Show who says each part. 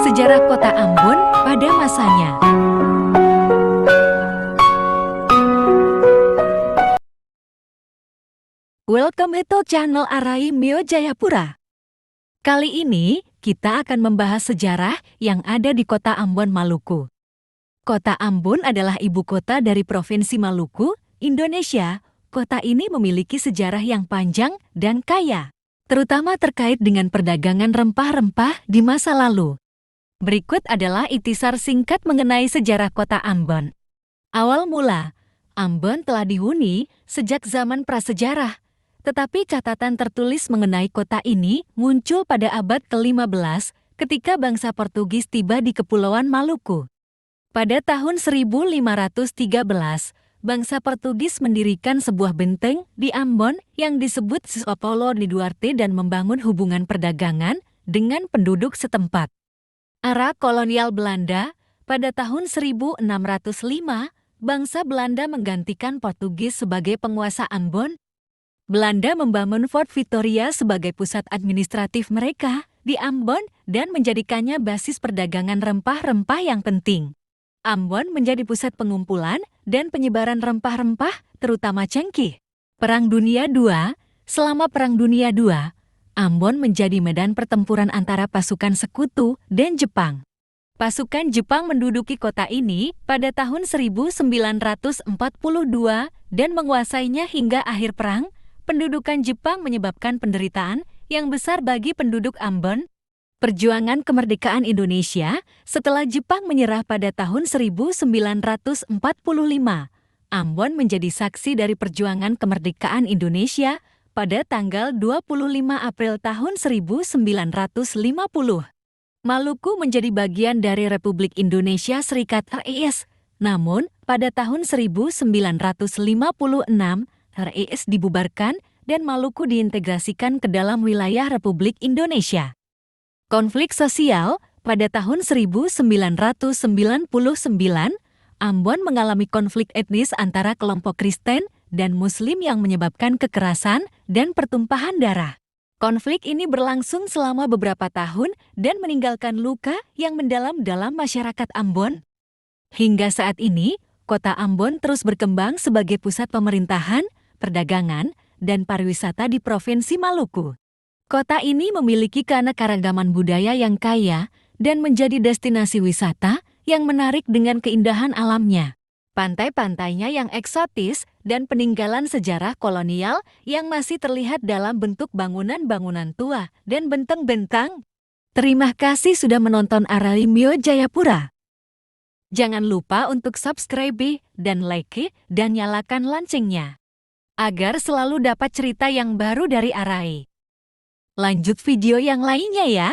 Speaker 1: Sejarah Kota Ambon pada masanya. Welcome to channel Arai Mio Jayapura. Kali ini kita akan membahas sejarah yang ada di Kota Ambon, Maluku. Kota Ambon adalah ibu kota dari Provinsi Maluku, Indonesia. Kota ini memiliki sejarah yang panjang dan kaya, terutama terkait dengan perdagangan rempah-rempah di masa lalu. Berikut adalah ikhtisar singkat mengenai sejarah Kota Ambon. Awal mula, Ambon telah dihuni sejak zaman prasejarah, tetapi catatan tertulis mengenai kota ini muncul pada abad ke-15 ketika bangsa Portugis tiba di Kepulauan Maluku. Pada tahun 1513, bangsa Portugis mendirikan sebuah benteng di Ambon yang disebut Sao Paulo de Duarte dan membangun hubungan perdagangan dengan penduduk setempat. Era kolonial Belanda, pada tahun 1605, bangsa Belanda menggantikan Portugis sebagai penguasa Ambon. Belanda membangun Fort Victoria sebagai pusat administratif mereka di Ambon dan menjadikannya basis perdagangan rempah-rempah yang penting. Ambon menjadi pusat pengumpulan dan penyebaran rempah-rempah, terutama cengkih. Perang Dunia II. Selama Perang Dunia II, Ambon menjadi medan pertempuran antara pasukan sekutu dan Jepang. Pasukan Jepang menduduki kota ini pada tahun 1942 dan menguasainya hingga akhir perang. Pendudukan Jepang menyebabkan penderitaan yang besar bagi penduduk Ambon. Perjuangan kemerdekaan Indonesia setelah Jepang menyerah pada tahun 1945. Ambon menjadi saksi dari perjuangan kemerdekaan Indonesia pada tanggal 25 April tahun 1950. Maluku menjadi bagian dari Republik Indonesia Serikat RIS. Namun, pada tahun 1956, RIS dibubarkan dan Maluku diintegrasikan ke dalam wilayah Republik Indonesia. Konflik sosial. Pada tahun 1999, Ambon mengalami konflik etnis antara kelompok Kristen dan Muslim yang menyebabkan kekerasan dan pertumpahan darah. Konflik ini berlangsung selama beberapa tahun dan meninggalkan luka yang mendalam dalam masyarakat Ambon. Hingga saat ini, Kota Ambon terus berkembang sebagai pusat pemerintahan, perdagangan, dan pariwisata di Provinsi Maluku. Kota ini memiliki keanekaragaman budaya yang kaya dan menjadi destinasi wisata yang menarik dengan keindahan alamnya. Pantai-pantainya yang eksotis dan peninggalan sejarah kolonial yang masih terlihat dalam bentuk bangunan-bangunan tua dan benteng-benteng. Terima kasih sudah menonton Arai Mio Jayapura. Jangan lupa untuk subscribe dan like dan nyalakan loncengnya agar selalu dapat cerita yang baru dari Arai. Lanjut video yang lainnya ya.